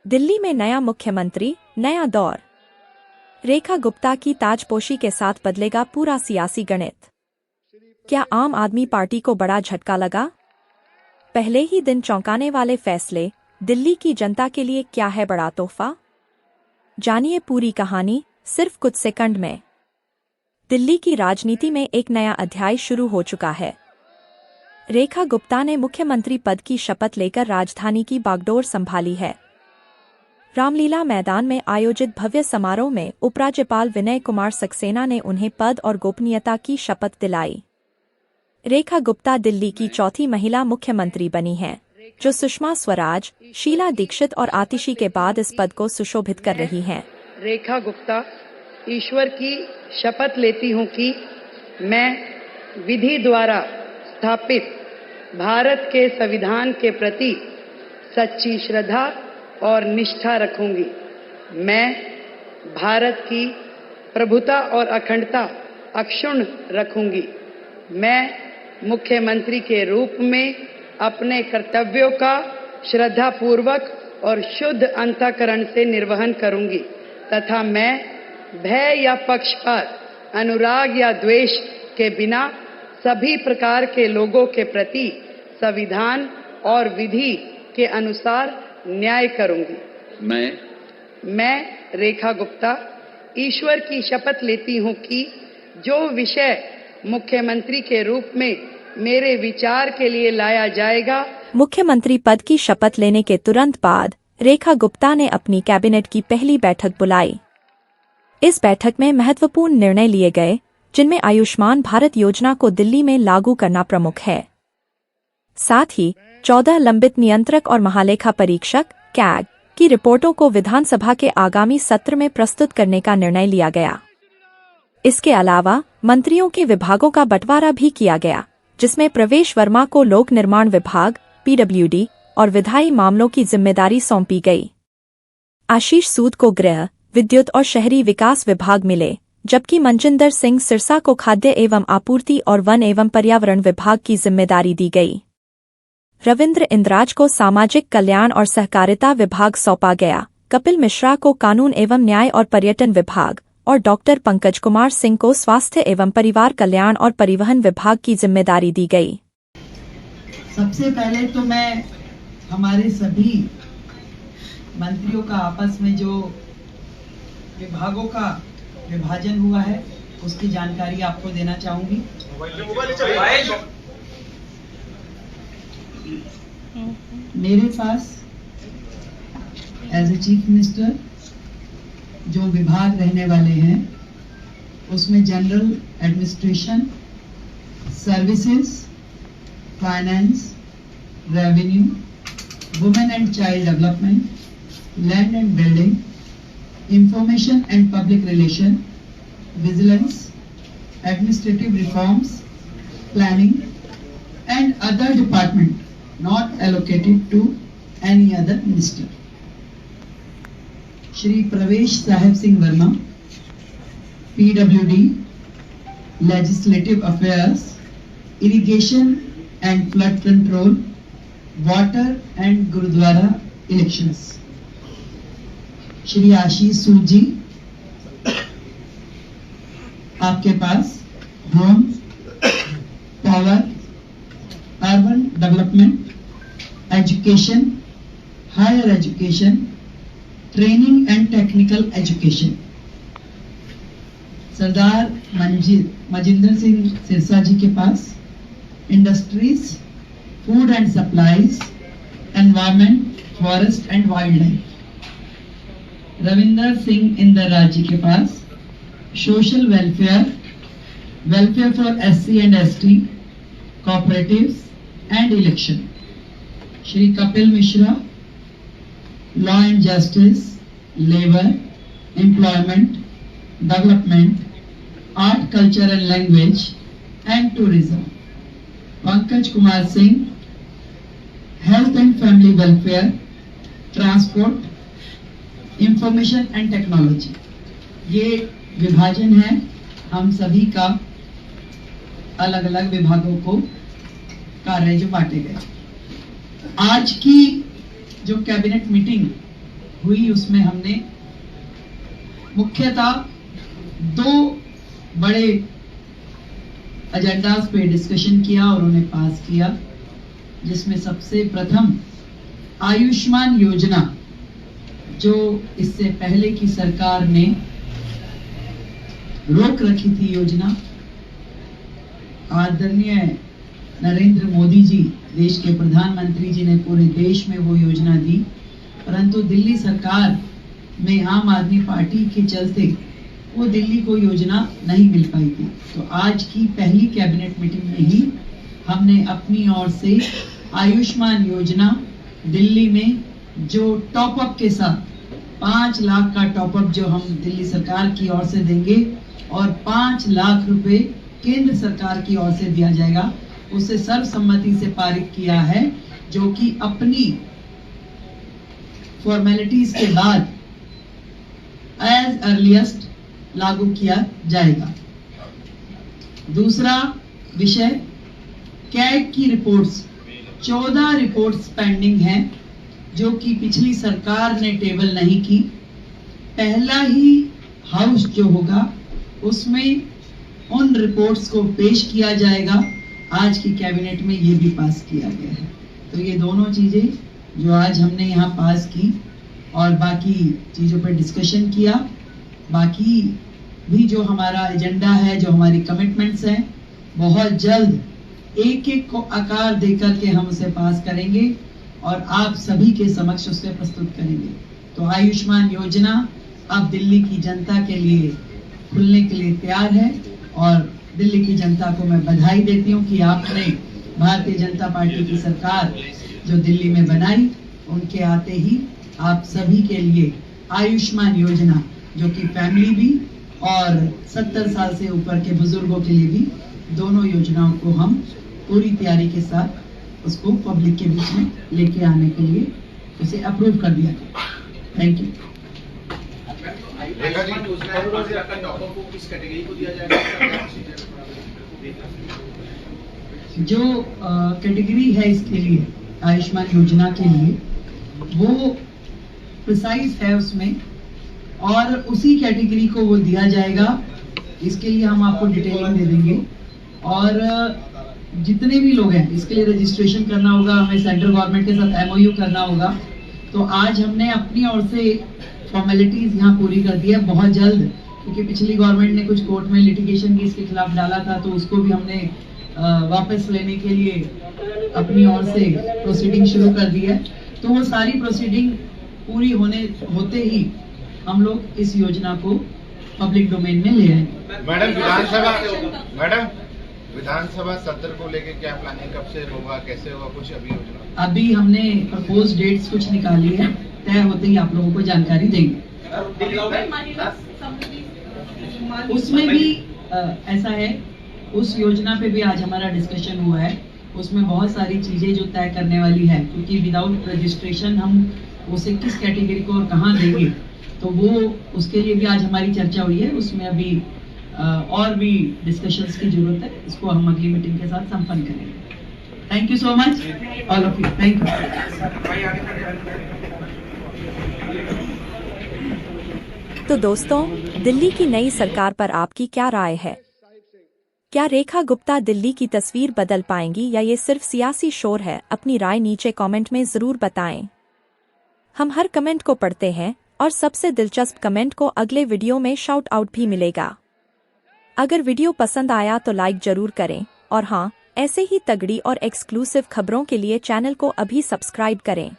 दिल्ली में नया मुख्यमंत्री, नया दौर। रेखा गुप्ता की ताजपोशी के साथ बदलेगा पूरा सियासी गणित। क्या आम आदमी पार्टी को बड़ा झटका लगा? पहले ही दिन चौंकाने वाले फैसले, दिल्ली की जनता के लिए क्या है बड़ा तोहफा? जानिए पूरी कहानी सिर्फ कुछ सेकंड में। दिल्ली की राजनीति में एक नया अध्याय शुरू हो चुका है। रेखा गुप्ता ने मुख्यमंत्री पद की शपथ लेकर राजधानी की बागडोर संभाली है। रामलीला मैदान में आयोजित भव्य समारोह में उपराज्यपाल विनय कुमार सक्सेना ने उन्हें पद और गोपनीयता की शपथ दिलाई। रेखा गुप्ता दिल्ली की चौथी महिला मुख्यमंत्री बनी हैं, जो सुषमा स्वराज, शीला दीक्षित और आतिशी के बाद इस पद को सुशोभित कर रही हैं। रेखा गुप्ता ईश्वर की शपथ लेती हूं कि मैं विधि द्वारा स्थापित भारत के संविधान के प्रति सच्ची श्रद्धा और निष्ठा रखूंगी। मैं भारत की प्रभुता और अखंडता अक्षुण्ण रखूंगी। मैं मुख्यमंत्री के रूप में अपने कर्तव्यों का श्रद्धापूर्वक और शुद्ध अंतःकरण से निर्वहन करूंगी तथा मैं भय या पक्षपात, अनुराग या द्वेष के बिना सभी प्रकार के लोगों के प्रति संविधान और विधि के अनुसार न्याय करूंगी। मैं रेखा गुप्ता ईश्वर की शपथ लेती हूं कि जो विषय मुख्यमंत्री के रूप में मेरे विचार के लिए लाया जाएगा। मुख्यमंत्री पद की शपथ लेने के तुरंत बाद रेखा गुप्ता ने अपनी कैबिनेट की पहली बैठक बुलाई। इस बैठक में महत्वपूर्ण निर्णय लिए गए, जिनमें आयुष्मान भारत योजना को दिल्ली में लागू करना प्रमुख है। साथ ही 14 लंबित नियंत्रक और महालेखा परीक्षक कैग की रिपोर्टों को विधानसभा के आगामी सत्र में प्रस्तुत करने का निर्णय लिया गया। इसके अलावा मंत्रियों के विभागों का बंटवारा भी किया गया, जिसमें प्रवेश वर्मा को लोक निर्माण विभाग, पीडब्ल्यूडी और विधायी मामलों की जिम्मेदारी सौंपी गई। आशीष सूद को गृह, विद्युत और शहरी विकास विभाग मिले, जबकि मनजिंदर सिंह सिरसा को खाद्य एवं आपूर्ति और वन एवं पर्यावरण विभाग की जिम्मेदारी दी गई। रविंद्र इंद्राज को सामाजिक कल्याण और सहकारिता विभाग सौंपा गया। कपिल मिश्रा को कानून एवं न्याय और पर्यटन विभाग और डॉक्टर पंकज कुमार सिंह को स्वास्थ्य एवं परिवार कल्याण और परिवहन विभाग की जिम्मेदारी दी गई। सबसे पहले तो मैं हमारे सभी मंत्रियों का आपस में जो विभागों का विभाजन हुआ है उसकी जानकारी आपको देना चाहूंगी। मेरे पास एज ए चीफ मिनिस्टर जो विभाग रहने वाले हैं उसमें general administration, services, finance, revenue, women and child development, land and building, information and public relation, vigilance, administrative reforms, planning and other department not allocated to any other minister. Shri Pravesh Sahib Singh Verma, PWD, Legislative Affairs, Irrigation and Flood Control, Water and Gurudwara Elections. Shri Ashish Sood ji, आपके पास home, power, urban development, education, higher education, training and technical education. Sardar Manjinder Singh Sirsa ji के पास industries, food and supplies, environment, forest and wildlife. Ravinder Singh Indra ji के पास social welfare, welfare for SC and ST, cooperatives and election. Shri Kapil Mishra, law and justice, labor, employment, development, art, culture and language and tourism. Pankaj Kumar Singh, health and family welfare, transport, information and technology. ये विभाजन है हम सभी का अलग अलग विभागों को कार्य जो बांटे गए। आज की जो कैबिनेट मीटिंग हुई उसमें हमने मुख्यतः 2 बड़े एजेंडास पे डिस्कशन किया और उन्हें पास किया, जिसमें सबसे प्रथम आयुष्मान योजना, जो इससे पहले की सरकार ने रोक रखी थी योजना। आदरणीय नरेंद्र मोदी जी, देश के प्रधानमंत्री जी ने पूरे देश में वो योजना दी, परंतु दिल्ली सरकार में आम आदमी पार्टी के चलते वो दिल्ली को योजना नहीं मिल पाई थी। तो आज की पहली कैबिनेट मीटिंग में ही हमने अपनी ओर से आयुष्मान योजना दिल्ली में जो टॉप अप के साथ 5 लाख का टॉप अप जो हम दिल्ली सरकार की ओर से देंगे और 5 लाख रुपए केंद्र सरकार की ओर से दिया जाएगा, उसे सर्वसम्मति से पारित किया है, जो कि अपनी फॉर्मेलिटीज के बाद एज अर्लीस्ट लागू किया जाएगा। दूसरा विषय, कैग की रिपोर्ट्स, 14 रिपोर्ट्स पेंडिंग हैं, जो कि पिछली सरकार ने टेबल नहीं की। पहला ही हाउस जो होगा उसमें उन रिपोर्ट्स को पेश किया जाएगा। आज की कैबिनेट में ये भी पास किया गया है। तो ये दोनों चीजें जो आज हमने यहाँ पास की और बाकी चीजों पर डिस्कशन किया, बाकी भी जो हमारा एजेंडा है, जो हमारी कमिटमेंट्स हैं, बहुत जल्द एक एक को आकार देकर के हम उसे पास करेंगे और आप सभी के समक्ष उसे प्रस्तुत करेंगे। तो आयुष्मान योजना अब दिल्ली की जनता के लिए खुलने के लिए तैयार है और दिल्ली की जनता को मैं बधाई देती हूँ कि आपने भारतीय जनता पार्टी की सरकार जो दिल्ली में बनाई, उनके आते ही आप सभी के लिए आयुष्मान योजना, जो कि फैमिली भी और 70 साल से ऊपर के बुजुर्गों के लिए भी, दोनों योजनाओं को हम पूरी तैयारी के साथ उसको पब्लिक के बीच में लेके आने के लिए उसे अप्रूव कर दिया गया। Thank you. जो कैटेगरी है इसके लिए, आयुष्मान योजना के लिए, वो प्रिसाइज है उसमें और उसी कैटेगरी को वो दिया जाएगा। इसके लिए हम आपको डिटेलिंग दे देंगे और जितने भी लोग हैं इसके लिए रजिस्ट्रेशन करना होगा, हमें सेंट्रल गवर्नमेंट के साथ एमओयू करना होगा। तो आज हमने अपनी ओर से फॉर्मेलिटीज यहाँ पूरी कर दी है बहुत जल्द, क्योंकि पिछली गवर्नमेंट ने कुछ कोर्ट में लिटिगेशन भी इसके खिलाफ डाला था, तो उसको भी हमने वापस लेने के लिए अपनी ओर से प्रोसीडिंग शुरू कर दी है। तो वो सारी प्रोसीडिंग पूरी होते ही हम लोग इस योजना को पब्लिक डोमेन में ले आएंगे। मैडम विधानसभा सत्र को लेकर क्या प्लानिंग, कब से होगा, कैसे होगा, कुछ अभी योजना? अभी हमने प्रपोज डेट्स कुछ निकाली है, तय होते ही आप लोगों को जानकारी देंगे। उसमें भी ऐसा है, उस योजना पे भी आज हमारा डिस्कशन हुआ है। उसमें बहुत सारी चीजें जो तय करने वाली है, क्योंकि विदाउट रजिस्ट्रेशन हम उसे किस कैटेगरी को और कहाँ देंगे, तो वो उसके लिए भी आज हमारी चर्चा हुई है। उसमें अभी और भी डिस्कशंस की जरूरत है, इसको हम अगली मीटिंग के साथ संपन्न करेंगे। Thank you so much all of you. Thank you. तो दोस्तों, दिल्ली की नई सरकार पर आपकी क्या राय है? क्या रेखा गुप्ता दिल्ली की तस्वीर बदल पाएंगी या ये सिर्फ सियासी शोर है? अपनी राय नीचे कमेंट में जरूर बताएं। हम हर कमेंट को पढ़ते हैं और सबसे दिलचस्प कमेंट को अगले वीडियो में शाउट आउट भी मिलेगा। अगर वीडियो पसंद आया तो लाइक जरूर करें और हाँ, ऐसे ही तगड़ी और एक्सक्लूसिव खबरों के लिए चैनल को अभी सब्सक्राइब करें।